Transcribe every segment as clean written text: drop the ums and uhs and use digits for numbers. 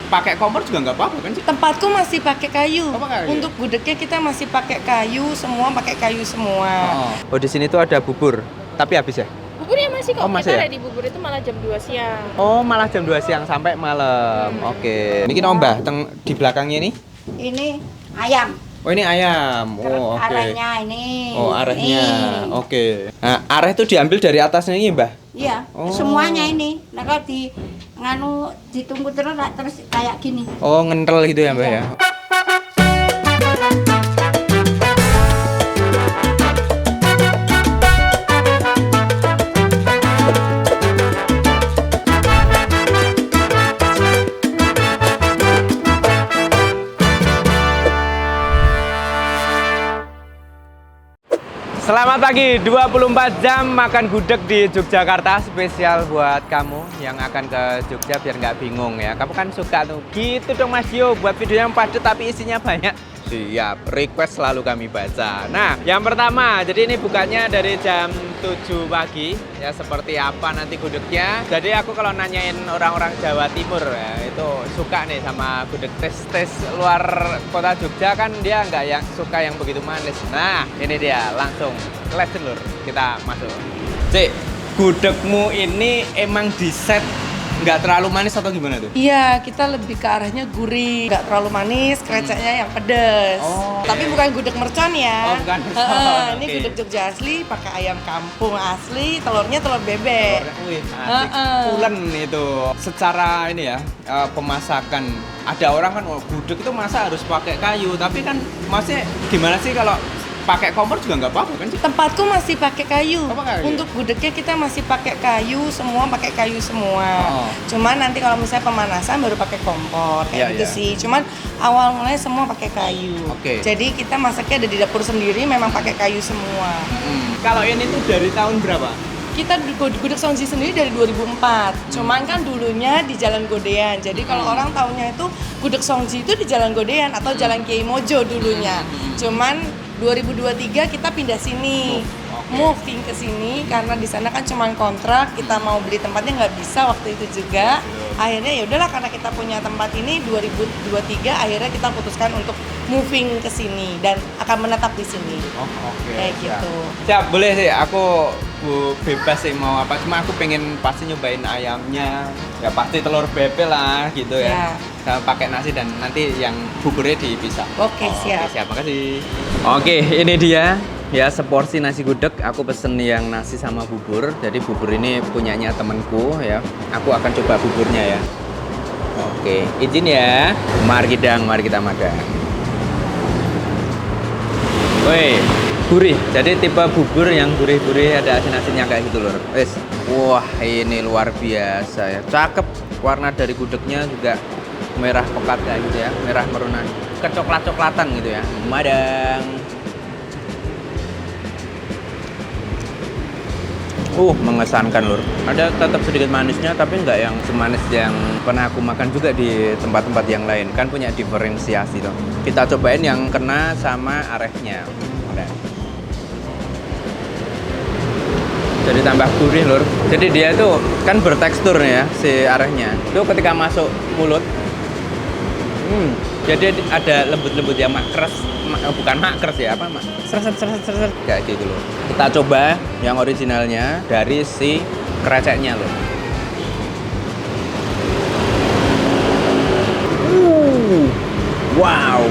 pakai kompor juga nggak apa-apa kan sih? Tempatku masih pakai kayu. Oh, pakai kayu. Untuk gudegnya kita masih pakai kayu, semua pakai kayu semua. Oh, di sini tuh ada bubur, tapi habis ya? Buburnya masih kok. Oh, masih kita ya? ada di bubur itu malah jam 2 siang. Oh, malah jam 2 siang sampai malam. Oke. Ini kita Mbah, di belakangnya ini. Ini ayam. Oh, ini ayam. Oh, oke. Arehnya ini. Oh, arehnya. Ini. Oke. Nah, areh itu diambil dari atasnya ini, Mbah. Iya, Oh. semuanya ini. Nah, kalau ditunggu terus kayak gini. Oh, ngentel gitu ya, Mbah ya. Selamat pagi, 24 jam makan gudeg di Yogyakarta. Spesial buat kamu yang akan ke Jogja biar nggak bingung ya. Kamu kan suka tuh, gitu dong Mas Dio, buat video yang padat tapi isinya banyak. Siap, request selalu kami baca. Nah, yang pertama, jadi ini bukanya dari jam 7 pagi. Ya, seperti apa nanti gudegnya. Jadi aku kalau nanyain orang-orang Jawa Timur ya, itu suka nih sama gudeg. Tes luar kota Jogja kan dia nggak yang suka yang begitu manis. Nah, ini dia, langsung legend lur, kita masuk. Cik, gudegmu ini emang diset nggak terlalu manis atau gimana tuh? Iya, kita lebih ke arahnya gurih, nggak terlalu manis, kreceknya yang pedes. Oh. Tapi bukan gudeg mercon ya. Oh, bukan mercon, Ini oke. gudeg Jogja asli, pakai ayam kampung asli, telurnya telur bebek. Wih, asik. Pulen itu. Secara ini ya, pemasakan. Ada orang kan, oh, gudeg itu masa harus pakai kayu. Tapi kan, maksudnya gimana sih kalau pakai kompor juga nggak apa-apa kan sih? Tempatku masih pakai kayu. Oh, pakai kayu. Untuk gudegnya kita masih pakai kayu, semua pakai kayu semua. Oh. Cuman nanti kalau misalnya pemanasan baru pakai kompor kayak Iya, gitu iya. sih. Cuman awal mulanya semua pakai kayu. Oke. Jadi kita masaknya ada di dapur sendiri, memang pakai kayu semua. Kalau ini tuh dari tahun berapa? Kita gudeg Songji sendiri dari 2004. Cuman kan dulunya di Jalan Godean. Jadi kalau orang taunya itu gudeg Songji itu di Jalan Godean atau Jalan Kiai Mojo dulunya. Cuman 2023 kita pindah sini. Oke. Moving ke sini karena di sana kan cuman kontrak, kita mau beli tempatnya nggak bisa waktu itu juga. Akhirnya ya udahlah karena kita punya tempat ini 2023 akhirnya kita putuskan untuk moving ke sini dan akan menetap di sini. Oh, oke. Kayak Siap. gitu. Siap, boleh sih. Aku bebas sih mau apa. Cuma aku pengen pasti nyobain ayamnya. Ya pasti telur bebek lah gitu ya. Ya. Sama pakai nasi dan nanti yang buburnya dipisah. Oke, siap. Oke, siap. Makasih. Oke, ini dia. Ya, seporsi nasi gudeg. Aku pesen yang nasi sama bubur. Jadi bubur ini punyanya temenku ya. Aku akan coba buburnya ya. Oke, izin ya. Mari kita makan. Woi, gurih. Jadi tipe bubur yang gurih-gurih ada asin-asinnya kayak gitu loh. Wes. Wah, ini luar biasa ya. Cakep. Warna dari gudegnya juga merah pekat kayak gitu ya. Merah meruna. Kecoklat-coklatan gitu ya. Madang. Mengesankan lur. Ada tetap sedikit manisnya tapi nggak yang semanis yang pernah aku makan juga di tempat-tempat yang lain. Kan punya diferensiasi tuh. Kita cobain yang kena sama arehnya. Udah. Jadi tambah gurih lur. Jadi dia tuh kan bertekstur ya si arehnya. Itu ketika masuk mulut, jadi ada lembut-lembut ya, bukan makres ya, apa mak? Seret kayak gitu loh. Kita coba yang originalnya dari si kreceknya loh. Wow,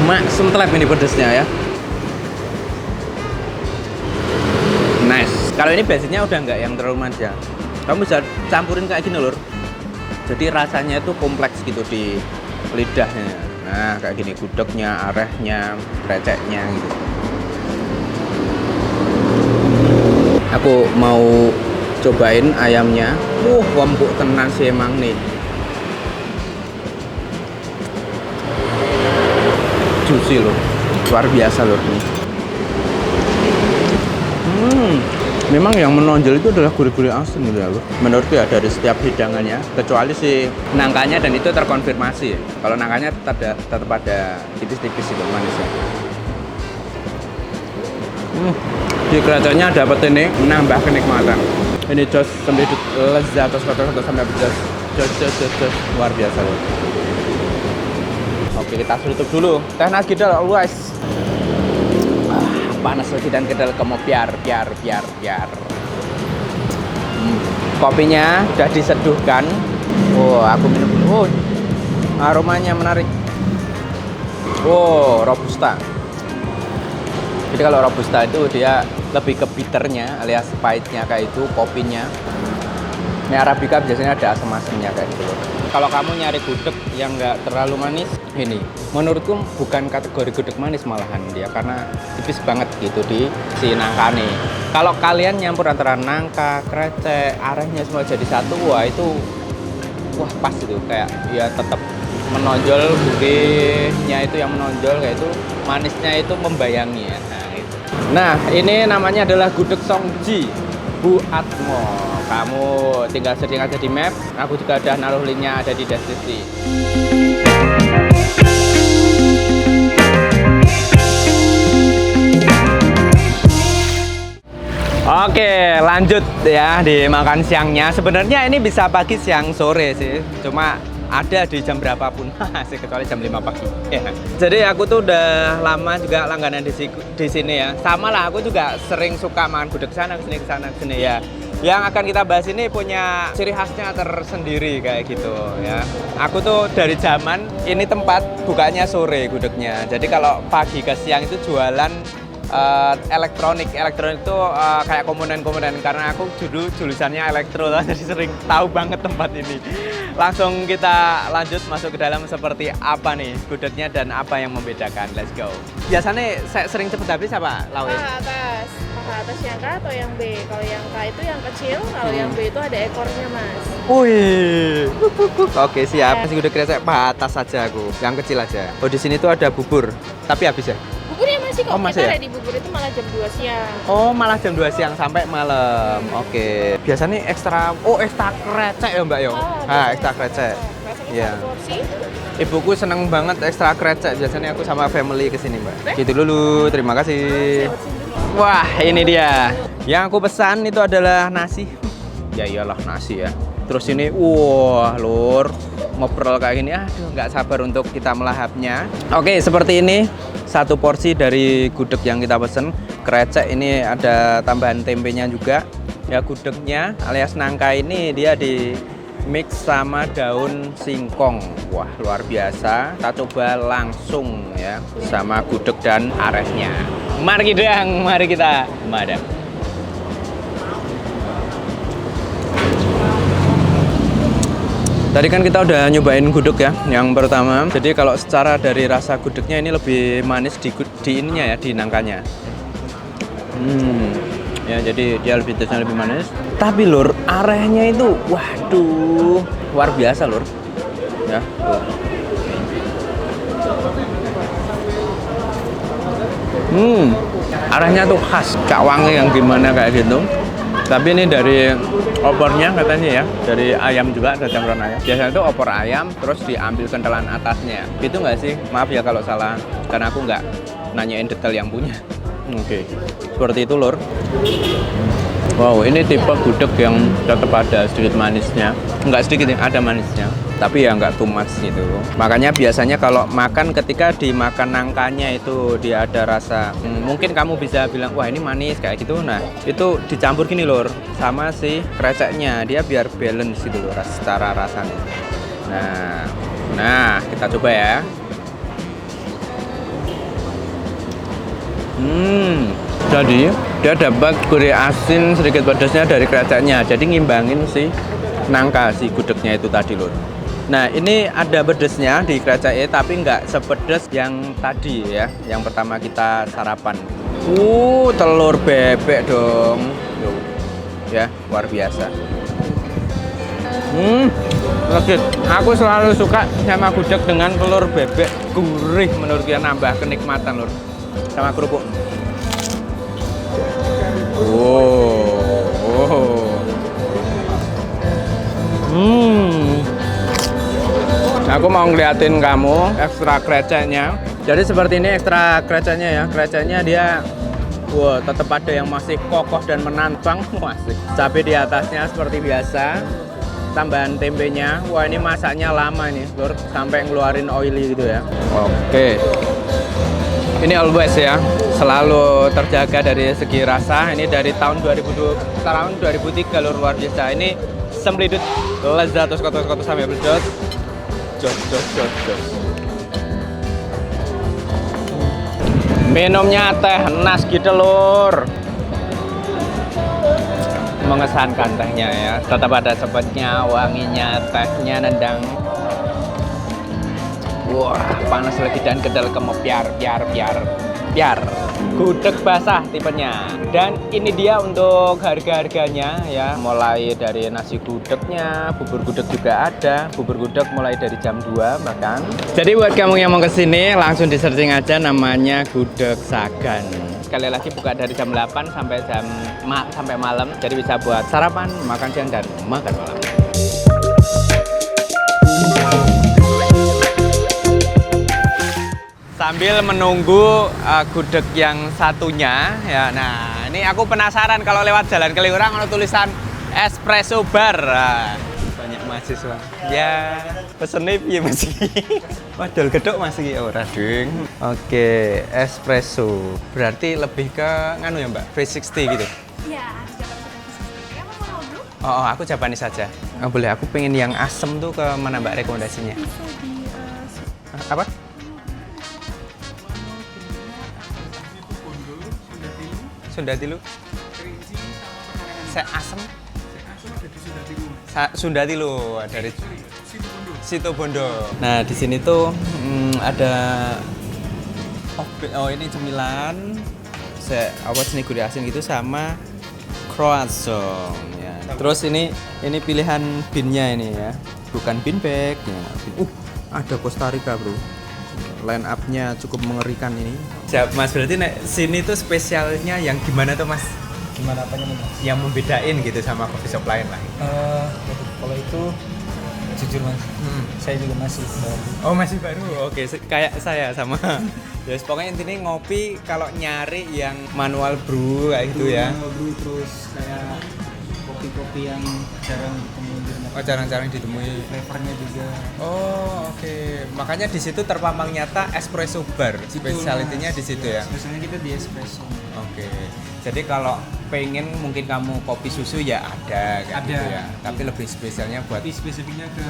maksum telep ini pedesnya ya. Nice. Kalau ini basicnya udah nggak yang terlalu manis ya. Kamu bisa campurin kayak gini lur. Jadi rasanya itu kompleks gitu di lidahnya. Nah, kayak gini gudegnya, arehnya, kreceknya gitu. Aku mau cobain ayamnya. Empuk tenan sih emang nih. Juicy loh. Luar biasa loh ini. Memang yang menonjol itu adalah gurih-gurih asin gitu ya loh. Menurutku ya dari setiap hidangannya, kecuali si nangkanya dan itu terkonfirmasi. Kalau nangkanya tetap ada tipis-tipis itu manisnya. Di kreceknya dapat ini menambah kenikmatan. Ini jos sembedut lezat, jos sampai pedas. Jos luar biasa loh. Oke, kita tutup dulu. Teh nas gidal luas. Panas lagi dan kedal kamu biar. Kopinya sudah diseduhkan. Aku minum dulu. Aromanya menarik. Robusta. Jadi kalau robusta itu dia lebih ke bitternya alias pahitnya kayak itu kopinya. Ini Arabica biasanya ada asam-asamnya kayak gitu. Kalau kamu nyari gudeg yang nggak terlalu manis, ini menurutku bukan kategori gudeg manis malahan dia karena tipis banget gitu di si nangkane. Kalau kalian nyampur antara nangka, krecek, arehnya semua jadi satu, wah pas itu kayak ya tetap menonjol gurihnya itu yang menonjol kayak itu manisnya itu membayangi ya. Nah ini namanya adalah gudeg Songji Bu Atmo. Kamu tinggal setting aja di map. Aku juga udah naruh linknya ada di deskripsi. Oke, lanjut ya di makan siangnya. Sebenarnya ini bisa pagi, siang, sore sih. Cuma ada di jam berapapun, kecuali jam 5 pagi. Ya. Jadi aku tuh udah lama juga langganan di sini ya. Sama lah, aku juga sering suka makan gudeg sana kesini ya. Yang akan kita bahas ini punya ciri khasnya tersendiri kayak gitu ya. Aku tuh dari zaman ini tempat bukanya sore gudegnya. Jadi kalau pagi ke siang itu jualan elektronik itu kayak komponen karena aku dulu jurusannya elektro jadi sering tahu banget tempat ini. Langsung kita lanjut masuk ke dalam seperti apa nih gudegnya dan apa yang membedakan. Let's go. Biasanya saya sering cepet habis apa Lawe? Atas yang K atau yang B. Kalau yang K itu yang kecil, kalau yang B itu ada ekornya, Mas. Wih. Oke, siap. Nasi gudeg krecek atas saja aku. Yang kecil aja. Oh, di sini tuh ada bubur. Tapi habis ya? Buburnya masih kok. Masih kita ya? ada di bubur itu malah jam 2 siang. Oh, malah jam 2 siang sampai malam. Oke. Biasanya ekstra krecek ya, Mbak yo. Ekstra krecek. Iya. Porsi. Ibuku seneng banget ekstra krecek. Biasanya aku sama family kesini, Mbak. Gitu dulu. Terima kasih. Wah, ini dia. Yang aku pesan itu adalah nasi. Ya iyalah nasi ya. Terus ini, wah, lur, ngobrol kayak gini, aduh, nggak sabar untuk kita melahapnya. Oke, seperti ini. Satu porsi dari gudeg yang kita pesen. Krecek ini ada tambahan tempenya juga. Ya gudegnya alias nangka ini dia di mix sama daun singkong. Wah, luar biasa. Kita coba langsung ya sama gudeg dan arehnya. Mari kita madam. Tadi kan kita udah nyobain gudeg ya, yang pertama. Jadi kalau secara dari rasa gudegnya ini lebih manis di ininya ya, di nangkanya. Ya, jadi dia lebih manis. Tapi lur, arehnya itu, waduh, luar biasa lur. Ya, tuh. Arahnya tuh khas, Cak Wangi yang gimana kayak gitu. Tapi ini dari opornya katanya ya, dari ayam juga ada campuran ayam. Biasanya tuh opor ayam, terus diambil kentelan atasnya. Itu nggak sih? Maaf ya kalau salah, karena aku nggak nanyain detail yang punya. Oke, seperti itu lur. Wow, ini tipe gudeg yang tetap ada sedikit manisnya. Nggak sedikit, ada manisnya. Tapi ya nggak too much gitu. Makanya biasanya kalau makan ketika dimakan nangkanya itu dia ada rasa mungkin kamu bisa bilang wah ini manis kayak gitu. Nah itu dicampur gini lor sama si kreceknya dia biar balance gitu loh secara rasanya. Nah kita coba ya. Jadi dia dapat gurih asin sedikit pedasnya dari kreceknya. Jadi ngimbangin si nangka si gudegnya itu tadi lor. Nah ini ada pedesnya di kreceknya tapi nggak sepedes yang tadi ya, yang pertama kita sarapan. Telur bebek dong. Ya, luar biasa. Legit. Aku selalu suka sama gudeg dengan telur bebek gurih, menurut dia nambah kenikmatan lur. Sama kerupuk. Aku mau ngeliatin kamu ekstra kreceknya. Jadi seperti ini ekstra kreceknya ya. Kreceknya dia tetap ada yang masih kokoh dan menantang. Asik. Cabai di atasnya seperti biasa. tambahan tempenya. Wah, ini masaknya lama nih, Lur, sampai ngeluarin oily gitu ya. Oke. Ini always ya, selalu terjaga dari segi rasa. Ini dari tahun 2003 Lur, luar biasa. Ini semblidut lezat terus kotor-kotor sampai beledot. Jos. Minumnya teh nas gitu Lur. Mengesankan tehnya ya, tetap ada sepetnya, wanginya, tehnya nendang. Wah, panas lagi dan kedel kemepiar, biar. Gudeg basah tipenya. Dan ini dia untuk harga-harganya ya, mulai dari nasi gudegnya, bubur gudeg juga ada. Bubur gudeg mulai dari jam 2 bahkan. Jadi buat kamu yang mau kesini, langsung di searching aja namanya Gudeg Sagan. Sekali lagi buka dari jam 8 sampai malam. Jadi bisa buat sarapan, makan siang, dan makan malam. Sambil menunggu gudeg yang satunya ya. Nah, ini aku penasaran kalau lewat jalan Kaliurang ada tulisan espresso bar. Banyak mahasiswa. Ya, pesennya piye Mas iki? Wadol gedhok Mas iki ora, Ding. Oke, espresso. Berarti lebih ke nganu ya, Mbak? 360 gitu. Iya, Japanese. Kamu mau dulu? Oh, aku Japanese saja. Oh, boleh, aku pengen yang asem tuh ke mana Mbak rekomendasinya? Bisa di Apa? Sundatilu. Saya asem. Sundatilu dari Situbondo. Nah, di sini tuh ada ini cemilan, apa seni gurih asin gitu sama croissant ya. Terus ini pilihan binnya ini ya, bukan bin bag ya. Ada Costa Rica bro. Line up-nya cukup mengerikan ini. Siap Mas, berarti sini tuh spesialnya yang gimana tuh Mas? Gimana apanya nih Mas? Yang membedain gitu sama coffee shop lain lah. Kalau itu jujur Mas, saya juga masih baru. Oh masih baru, oke kayak saya sama. Ya pokoknya intinya ngopi kalau nyari yang manual brew kayak gitu ya. Brew terus kayak kopi-kopi yang jarang ditemui di rumah. Oh jarang-jarang ditemui. Flavornya juga. Oh oke, makanya di situ terpampang nyata espresso bar. Spesialitinya di situ ya. Biasanya kita di espresso. Oke, jadi kalau pengen mungkin kamu kopi susu ya ada kayak Ada. gitu ya. Tapi lebih spesialnya buat Tapi spesifiknya ke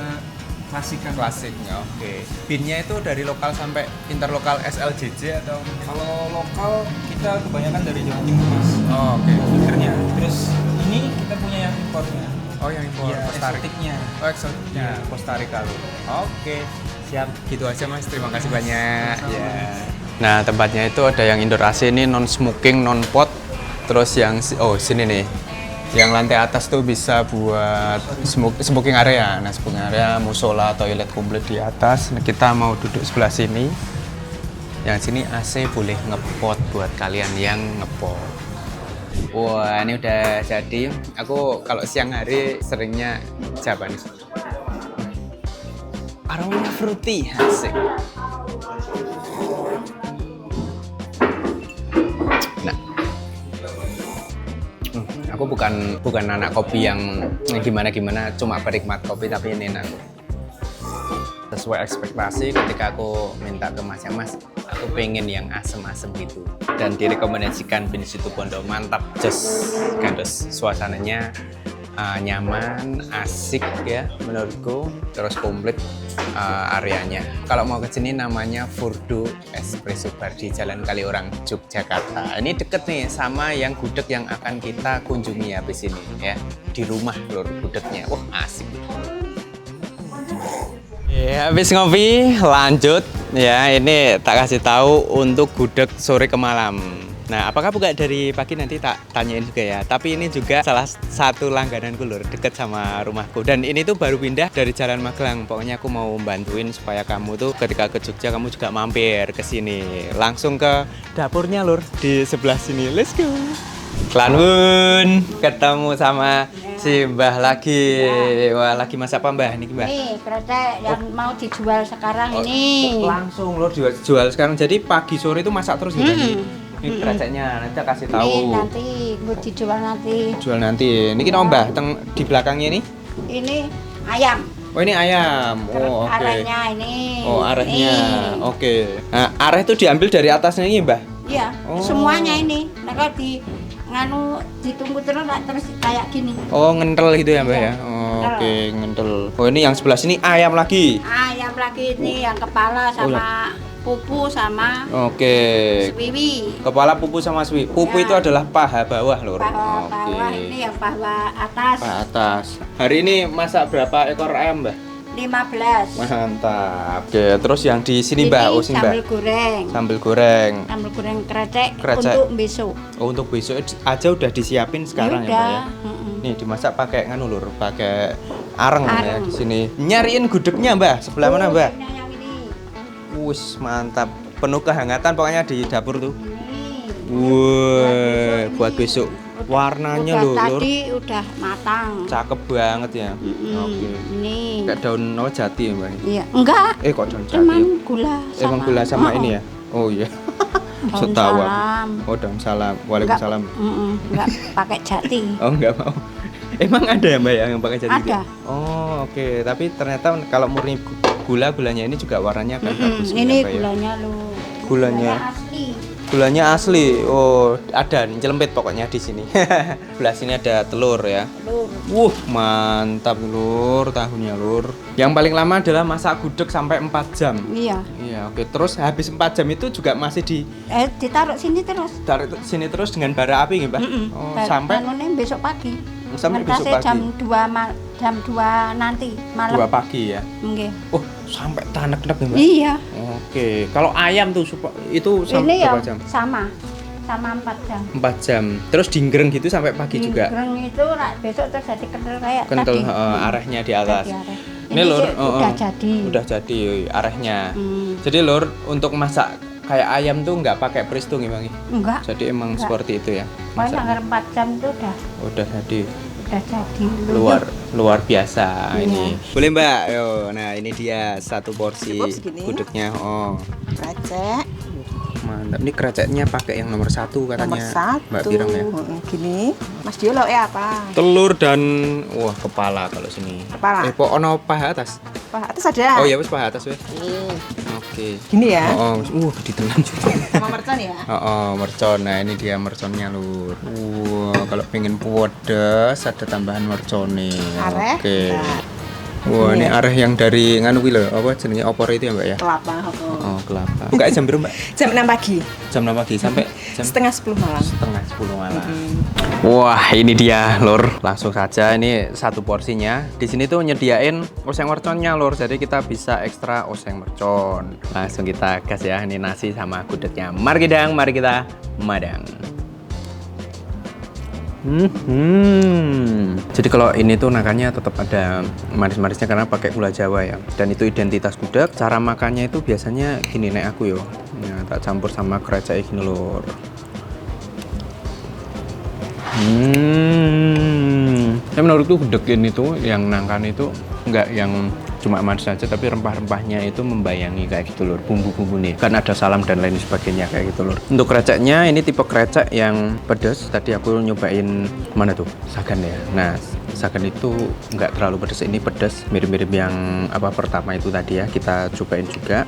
klasikan. klasiknya. Oke. Binnya itu dari lokal sampai interlokal SLJJ atau? Kalau lokal kita kebanyakan dari Jawa Timur Mas. Oh, oke. Filternya. Terus ini kita punya yang importnya. Oh yang impor Iya, Costa Rica. eksotiknya. Oh eksotiknya Costa Rica lu. Oke. Siap. Gitu aja Mas. Terima kasih banyak. Ya. Nah tempatnya itu ada yang indoor AC ini non smoking, non pot. Terus yang sini nih. Yang lantai atas tuh bisa buat smoking area. Nah smoking area, musola, toilet komplit di atas. Nah, kita mau duduk sebelah sini. Yang sini AC boleh ngepot buat kalian yang ngepot. Wah ini udah jadi. Aku kalau siang hari seringnya Japanese. Aromanya fruity, asik. Nah, aku bukan anak kopi yang gimana, cuma penikmat kopi, tapi ini aku sesuai ekspektasi ketika aku minta ke Mas, aku pengen yang asem-asem gitu, dan direkomendasikan Bin Situbondo. Mantap, just gandos, suasananya nyaman, asik ya menurutku, terus komplit areanya. Kalau mau ke sini namanya Furdo Espresso Bar di Jalan Kaliurang, Yogyakarta. Ini deket nih sama yang gudeg yang akan kita kunjungi habis ini ya, di rumah lur gudegnya. Wah asik. Ya, habis ngopi lanjut ya, ini tak kasih tahu untuk gudeg sore ke malam. Nah, apakah buka dari pagi nanti tak tanyain juga ya. Tapi ini juga salah satu langgananku lur, deket sama rumahku. Dan ini tuh baru pindah dari Jalan Magelang. Pokoknya aku mau bantuin supaya kamu tuh ketika ke Jogja kamu juga mampir ke sini. Langsung ke dapurnya lur di sebelah sini. Let's go. Klanun, ketemu sama si Mbah lagi. Wah, lagi masak apa Mbah? Ini Mbah. Nih, kereta yang mau dijual sekarang ini. Langsung lo jual sekarang. Jadi pagi sore itu masak terus gitu. Ini keretanya nanti kasih tahu. Ini nanti mau dijual nanti. Jual nanti. Ini kita Mbah di belakangnya ini. Ini ayam. Oh ini ayam. Terus Oh oke. arehnya ini. Oh arehnya. Ini. Oke. Nah, areh itu diambil dari atasnya ini Mbah? Iya, Oh. semuanya ini. Nah kalau ditunggu terus kayak gini. Oh ngentel gitu ya Mbah Iya, ya? Oh, ngentel. oke ngentel. Oh ini yang sebelah sini ayam lagi. Ayam lagi ini yang kepala sama pupu sama Oke. sewiwi. Kepala pupu sama suwi. Pupu Ya. itu adalah paha bawah lur. Paha Oke. bawah ini yang paha atas. Paha atas. Hari ini masak berapa ekor ayam Mbah? 15. Mantap. Oke, terus yang di sini Mbak, oh sini Mbak. sambal goreng. Sambal goreng. Sambal goreng krecek Krecek. untuk besok. Oh, untuk besok aja udah disiapin sekarang ya, Mbak ya. Mm-mm. Nih dimasak pakai nganu lur, pakai areng ya Areng. di sini. Nyariin gudegnya Mbak, sebelah mana Mbak? Ini yang ini. Wus, mantap. Penuh kehangatan pokoknya di dapur tuh. Ini. Wah, buat ini. besok. Warnanya Udah lur. tadi udah matang. Cakep banget ya. Mm-mm. Oke. Ini. Kayak daun jati ya, Mbak. Iya, enggak. Kok daun jati? Cuman gula sama. Emang gula sama Oh, ini ya? Oh iya. Daun Setawa. salam. Oh, daun salam. Waalaikumsalam. Enggak pakai jati. Oh, enggak mau. Emang ada ya Mbak ya yang pakai jati? Ada. Oh, oke. Tapi ternyata kalau murni gulanya ini juga warnanya kan bagus. Ini ya, Mbak, ya? gulanya lo. Gulanya. asli. Gulanya asli. Oh, ada nyelempit pokoknya di sini. Sebelah sini ada telur ya. Telur. Mantap lur, tahunya lur. Yang paling lama adalah masak gudeg sampai 4 jam. Iya. Iya, oke. Terus habis 4 jam itu juga masih Ditaruh sini terus. ditarik sini terus dengan bara api nggih, Mbak? Oh, sampai Anune besok pagi. sampai besok Ngentasnya pagi. jam 2 nanti malam. 2 pagi ya. Nggih. Oh, sampai tanek-tanek ya, Mbak? Iya. Oke. Kalau ayam tuh itu sampai Ini ya berapa jam? sama 4 jam. 4 jam. Terus dinggreng gitu sampai pagi juga. Gereng itu besok terus jadi kental kayak Kental tadi. arehnya di atas. Tadi areh. Ini lur, sih udah jadi. Udah jadi arehnya. Hmm. Jadi lur, untuk masak kayak ayam tuh nggak pakai peristung ya, Bang? Enggak. Jadi emang Enggak. seperti itu ya. Pokoknya masaknya. anggar 4 jam itu udah Udah jadi. luar biasa Iya. ini. Boleh Mbak? Yo, nah ini dia satu porsi Cukup segini. gudegnya. Oh, Krecek mantap. Ini kreceknya pakai yang nomor 1 katanya. nomor 1. Mbak Pirang ya. Gini. Mas Dio ya apa? Telur dan wah kepala kalau sini. Kepala. Kok ono paha atas? Wah, atas ada. Oh ya wis paha atas wis. Nih. Oke. Gini ya. Oh, di telan juga. Sama mercon ya. Mercon. Nah, ini dia merconnya, Lur. Wah, kalau pengen pedas ada tambahan mercone. Areh. Oke. Nah. Wah, ini Ini ya. areh yang dari nganu kuwi lho, apa jenenge opor itu ya, Mbak ya? Kelapa. Oh, kelapa. Enggak jam berapa, Mbak? Jam 6 pagi. Jam 6 pagi sampai jam Setengah 10 malam. setengah 10 malam. Wah, ini dia, Lur. Langsung saja ini satu porsinya. Di sini tuh nyediain oseng merconnya, Lur. Jadi kita bisa ekstra oseng mercon. Langsung kita gas ya. Ini nasi sama gudegnya. Mari kita madang. Jadi kalau ini tuh nakannya tetap ada manis-manisnya karena pakai gula Jawa ya. Dan itu identitas gudeg. Cara makannya itu biasanya gini nek aku yo. Ya, tak campur sama krecek gini, Lur. Saya menurutku gudeg ini tuh yang nangkan itu nggak yang cuma manis saja tapi rempah-rempahnya itu membayangi kayak gitu lur, bumbu-bumbu nih kan ada salam dan lain sebagainya kayak gitu lur. Untuk kreceknya ini tipe krecek yang pedas. Tadi aku nyobain mana tuh sagan ya. Nah sagan itu nggak terlalu pedas, ini pedas mirip-mirip yang apa pertama itu tadi ya. Kita cobain juga.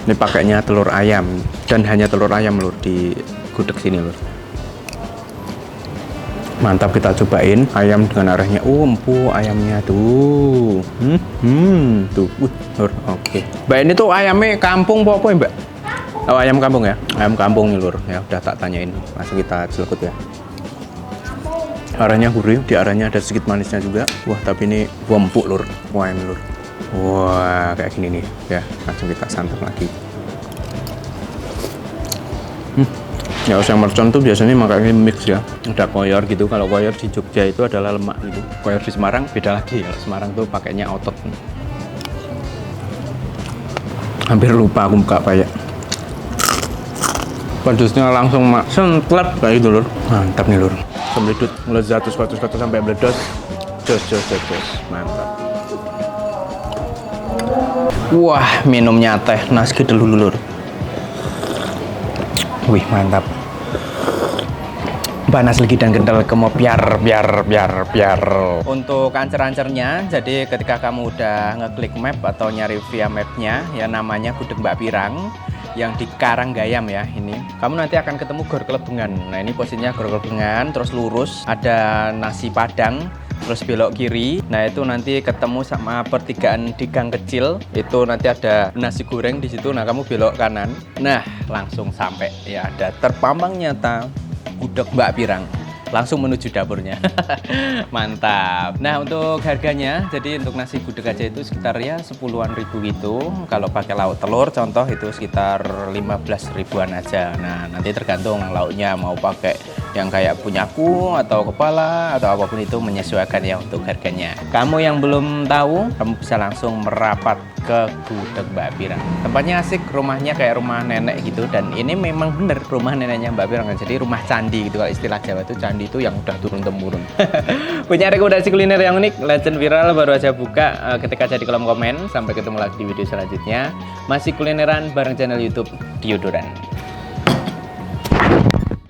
Ini pakainya telur ayam dan hanya telur ayam lur di gudeg sini lur. Mantap, kita cobain ayam dengan arahnya. Empuk ayamnya tuh. Tuh, lur. Oke. Mbak ini tuh ayamnya kampung apa ya, Mbak? Oh, ayam kampung ya? Ayam kampung nih, Lur. Ya udah tak tanyain. Langsung kita celekut ya. Arahnya gurih, di arahnya ada sedikit manisnya juga. Wah, tapi ini empuk, Lur. Wah, ini, Lur. Wah, kayak gini nih. Ya, langsung kita santap lagi. Ya, oseng mercon tuh biasanya makanya mix ya. Ada koyor gitu. Kalau koyor di Jogja itu adalah lemak gitu. Koyor di Semarang beda lagi ya. Semarang tuh pakainya otot. Hampir lupa aku buka apa ya. Pedasnya langsung sentlep kayak gitu lur. Mantap nih lur. Semledut melezat terus sampai meledos. Jos. Mantap. Wah, minumnya teh naski dulu lur. Wih, mantap. panas lagi dan kental kemo biar. Untuk ancer-ancernya, jadi ketika kamu udah ngeklik map atau nyari via mapnya, ya namanya Gudeg Mbak Pirang yang di Karanggayam ya ini. Kamu nanti akan ketemu Gor Klebengan. Nah ini posisinya Gor Klebengan, terus lurus ada nasi Padang, terus belok kiri. Nah itu nanti ketemu sama pertigaan di gang kecil. Itu nanti ada nasi goreng di situ. Nah kamu belok kanan. Nah langsung sampai ya ada terpampang nyata Gudeg Mbak Pirang. Langsung menuju dapurnya. Mantap. Nah untuk harganya, jadi untuk nasi gudeg aja itu sekitar ya 10-an ribu gitu. Kalau pakai lauk telur contoh itu sekitar 15 ribuan aja. Nah nanti tergantung lauknya mau pakai yang kayak punyaku atau kepala atau apapun itu menyesuaikan ya untuk harganya. Kamu yang belum tahu, kamu bisa langsung merapat ke Gudeg Mbak Pirang. Tempatnya asik, rumahnya kayak rumah nenek gitu, dan ini memang bener rumah neneknya Mbak Pirang. Jadi rumah candi gitu, kalau istilah Jawa itu candi itu yang udah turun-temurun. Punya rekomendasi kuliner yang unik, legend viral baru aja buka, ketika aja di kolom komen. Sampai ketemu lagi di video selanjutnya. Masih kulineran bareng channel YouTube Diodoran.